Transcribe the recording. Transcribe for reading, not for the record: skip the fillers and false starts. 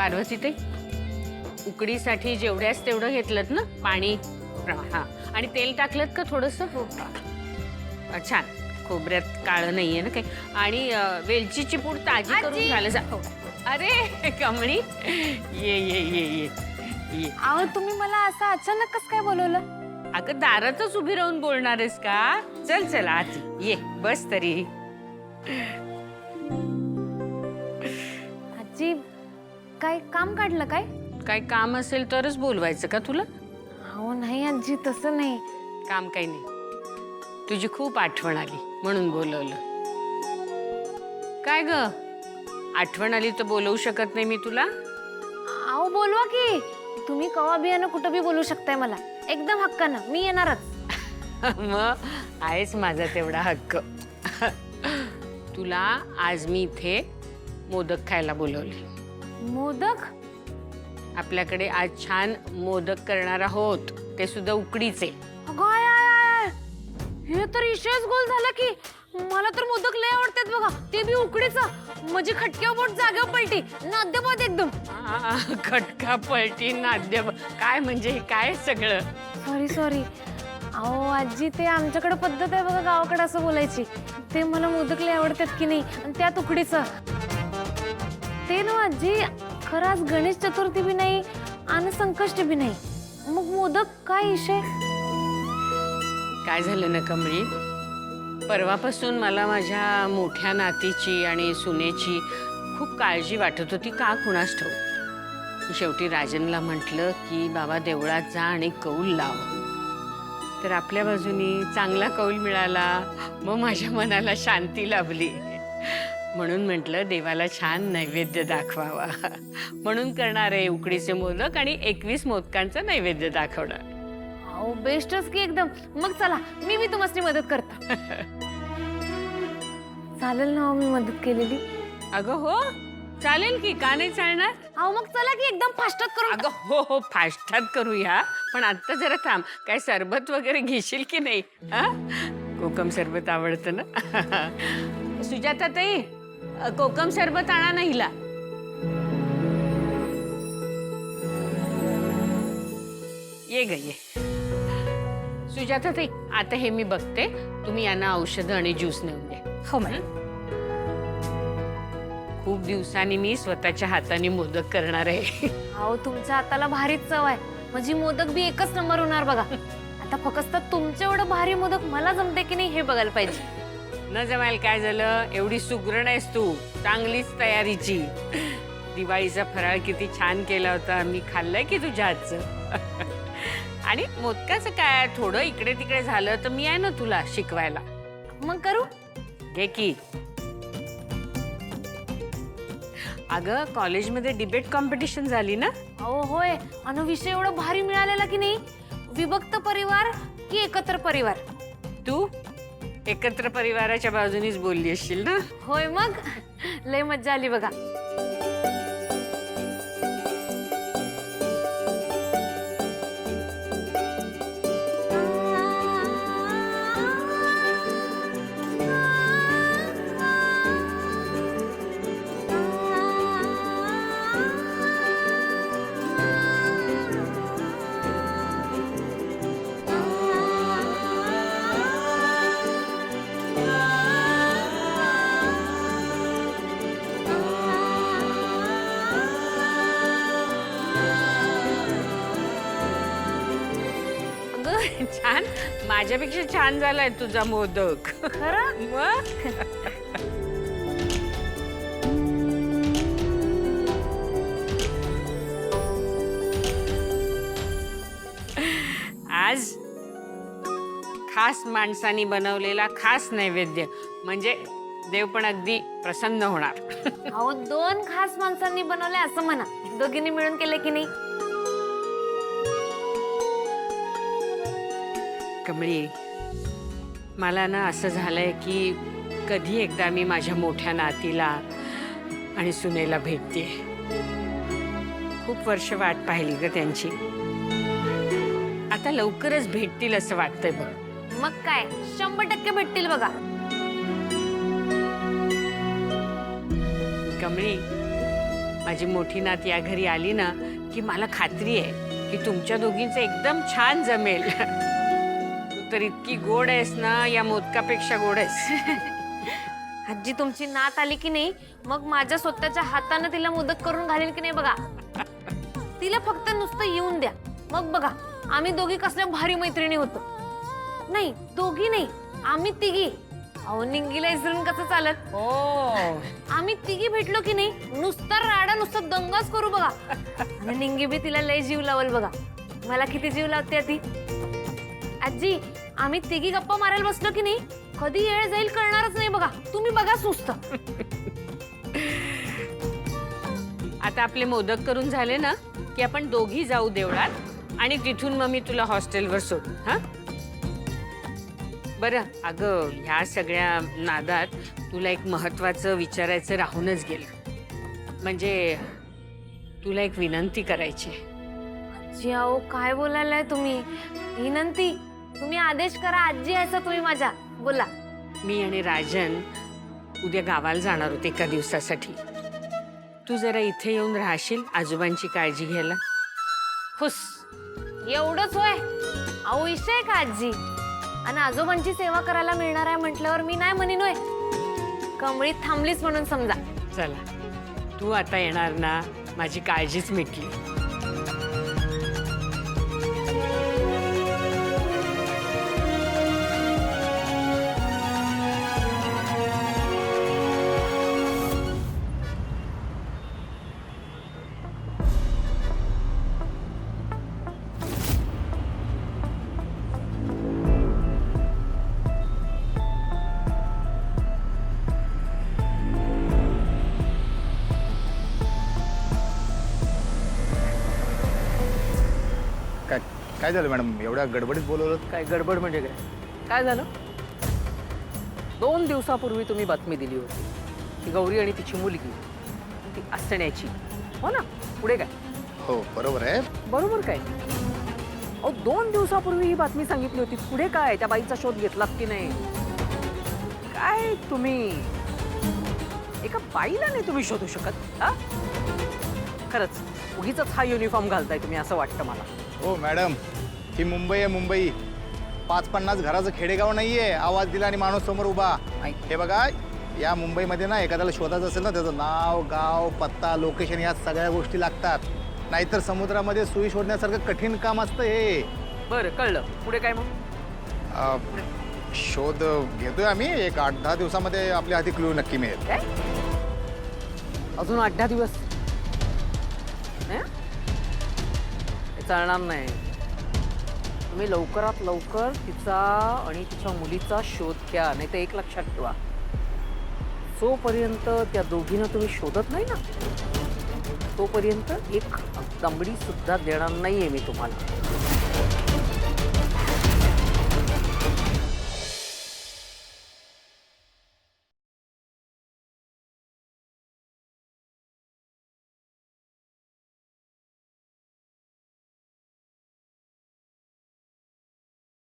पार्वतीताई, उकडीसाठी जेवढ्याच तेवढं घेतलं ना पाणी? हा, आणि तेल टाकलं का थोडंसं? हो. छान. खोबऱ्यात काळं नाहीये ना काही. आणि वेलचीची पूड ताजी करून घाल जा. अरे कमळी, ये ये ये ये ये. अहो तुम्ही मला असं अचानक कसं काय बोलवलं? अगं दारातच उभी राहून बोलणार आहेस का? चल चल आत ये, बस तरी. आजी, काय काम काढलं काय? काय काम असेल तरच बोलवायचं का तुला? अहो नाही आजी, तसं नाही. काम काही नाही. तुझी खूप आठवण आली म्हणून बोलवलं. काय ग, आठवण आली तर बोलवू शकत नाही मी तुला? अहो बोलवा की. तुम्ही कवा बियाणं कुठं बी बोलू शकताय मला. एकदम हक्कानं मी येणारच. मग आहेच माझा तेवढा हक्क. तुला आज मी इथे मोदक खायला बोलवले. मोदक? आपल्याकडे आज छान मोदक करणार आहोत, ते सुद्धा उकडीचे. अगं आय आय आय, हे तर इशयच गोल झाला की. मला तर मोदक लय आवडतात बघा, ते बी उकडीचं. म्हणजे खटक्या बोट जागेवर पलटी, नाद्यपद एकदम. खटका पलटी नाद्य, काय म्हणजे हे काय सगळं? Sorry sorry. अहो आजी, ते आमच्याकडे पद्धत आहे बघा गावाकडे असं बोलायची. ते मला मोदक लय आवडतात की नाही, आणि त्यात उकडीचं. ते ना आजी, खरं आज गणेश चतुर्थी बी नाही आणि संकष्टी बी नाही, मग मोदक काय विषय? काय झालं ना कमळी, परवापासून मला माझ्या मोठ्या नातीची आणि सुनेची खूप काळजी वाटत होती. का कुणास ठाऊक. शेवटी राजनला म्हटलं की बाबा देवळात जा आणि कौल लाव. तर आपल्या बाजूनी चांगला कौल मिळाला. मग माझ्या मनाला शांती लाभली. म्हणून म्हटलं देवाला छान नैवेद्य दाखवावा. म्हणून करणार आहे उकडीचे मोदक आणि 21 मोदकांचं नैवेद्य दाखवणार. अहो बेस्टच की एकदम. मग चला, मी बी तुम्हाला मदत करता. चालेल ना हो मी मदत केलेली? अगं हो, चालेल की, का नाही चालणार? अहो मग चला की एकदम फास्टात करून. अगं हो हो, फास्टात करूया. पण आता जरा थांब, काय सरबत वगैरे घेशील की नाही? हा, कोकम सरबत आवडतं ना? सुजाता ताई, कोकम सरबत आणा ना हिला. ये ग ये. सुजाता ताई, आता हे मी बघते, तुम्ही यांना औषधं आणि ज्यूस नेऊन द्या. हो मॅडम. खूप दिवसांनी मी स्वतःच्या हाताने मोदक करणार आहे. अहो तुमच्या हाताला भारीच चव आहे. म्हणजे मोदक बी एकच नंबर होणार बघा. आता फक्त तुमच्या एवढं भारी मोदक मला जमते की नाही हे बघायला पाहिजे. न जमायला काय झालं, एवढी सुगरण आहेस तू, चांगलीच तयारीची. दिवाळीचा फराळ किती छान केला होता, मी खाल्लंय की तुझ्या हातचं. आणि मोदकाचं काय, थोडं इकडे तिकडे झालं तर मी आहे ना तुला शिकवायला. मग करू? घे की. अगं कॉलेजमध्ये डिबेट कॉम्पिटिशन झाली ना? अहो होय. आणि विषय एवढा भारी मिळालेला की नाही. विभक्त परिवार की एकत्र परिवार? तू एकत्र परिवाराच्या बाजूनीच बोलली असशील ना? होय, मग लय मज्जा आली बघा. छान, माझ्यापेक्षा छान झालाय तुझा मोदक. खरं? मग आज खास माणसांनी बनवलेला खास नैवेद्य, म्हणजे देव पण अगदी प्रसन्न होणार. अहो 2 खास माणसांनी बनवले असं म्हणा. दोघींनी मिळून केले की नाही? कमळी, मला ना असं झालंय की कधी एकदा मी माझ्या मोठ्या नातीला आणि सुनेला भेटते. खूप वर्ष वाट पाहिली ग त्यांची. आता लवकरच भेटतील असं वाटतंय बघ. मग काय, 100% भेटतील बघा. कमळी, माझी मोठी नात या घरी आली ना की मला खात्री आहे की तुमच्या दोघींचं एकदम छान जमेल. तू तर इतकी गोड आहेस ना, या मोदकापेक्षा गोड आहेस. आजी तुमची नात आली की नाही मग माझ्या स्वतःच्या हाताने तिला मोदक करून घालेल की नाही बघा. तिला फक्त नुसतं येऊन द्या, मग बघा आम्ही दोघी कसल्या भारी मैत्रिणी होतो. नाही दोघी नाही, आम्ही तिघी. अहो निंगीला इसरून कसं चालत. हो, आम्ही तिघी भेटलो की नाही नुसता राडा नुसता दंगाच करू बघा. आणि निंगी बी तिला लय जीव लावल बघा. मला किती जीव लावते ती. आजी आम्ही तिघी गप्पा मारायला बसलो की नाही कधी येळ जाईल कळणारच नाही बघा. तुम्ही बघाच नुसतं. आता आपले मोदक करून झाले ना की आपण दोघी जाऊ देवळात आणि तिथून मग मी तुला हॉस्टेलवर सोडू. हा बरं, अगं ह्या सगळ्या नादात तुला एक महत्वाचं विचारायचं राहूनच गेलं. म्हणजे तुला एक विनंती करायची. आजी अहो काय बोलायलाय तुम्ही. विनंती? तुम्ही आदेश करा आजी. असं तुम्ही माझ्या बोला. मी आणि राजन उद्या गावाला जाणार होते एका दिवसासाठी. तू जरा इथे येऊन राहशील आजोबांची काळजी घ्यायला. खुश एवढंच होय. अहो विषय का आजी. आणि आजोबांची सेवा करायला मिळणार आहे म्हटल्यावर मी नाही म्हणीन होय. कमळीत थांबलीच म्हणून समजा. चला, तू आता येणार ना, माझी काळजीच मिटली. काय झालं मॅडम, एवढ्या गडबडीत बोलवलं? काय गडबड म्हणजे काय झालं? 2 दिवसापूर्वी तुम्ही बातमी दिली होती की गौरी आणि तिची मुलगी ती असण्याची, हो ना? पुढे काय? हो बरोबर आहे. बरोबर काय? अहो 2 दिवसापूर्वी ही बातमी सांगितली होती. पुढे काय? त्या बाईचा शोध घेतलात की नाही? काय तुम्ही एका बाईला नाही तुम्ही शोधू शकत? हा खरंच उगीच हा युनिफॉर्म घालताय तुम्ही असं वाटतं मला. हो मॅडम, ही मुंबई आहे मुंबई. 50-50 घराचं खेडेगाव नाहीये. आवाज दिला आणि माणूस समोर उभा. हे बघा, या मुंबईमध्ये ना एखाद्याला शोधायचं असेल ना त्याचं नाव, गाव, पत्ता, लोकेशन या सगळ्या गोष्टी लागतात. नाहीतर समुद्रामध्ये सुई शोधण्यासारखं कठीण काम असतं हे. बरं कळलं. पुढे काय मग? शोध घेतोय आम्ही. एक 8-10 दिवसामध्ये आपल्या हाती क्लू नक्की मिळेल. काय अजून 8-10 दिवस? हे चालणार नाही. तुम्ही लवकरात लवकर तिचा आणि तिच्या मुलीचा शोध घ्या. नाही तर एक लक्षात ठेवा, जोपर्यंत त्या दोघींना तुम्ही शोधत नाही ना तोपर्यंत एक दमडी सुद्धा देणार नाहीये मी तुम्हाला.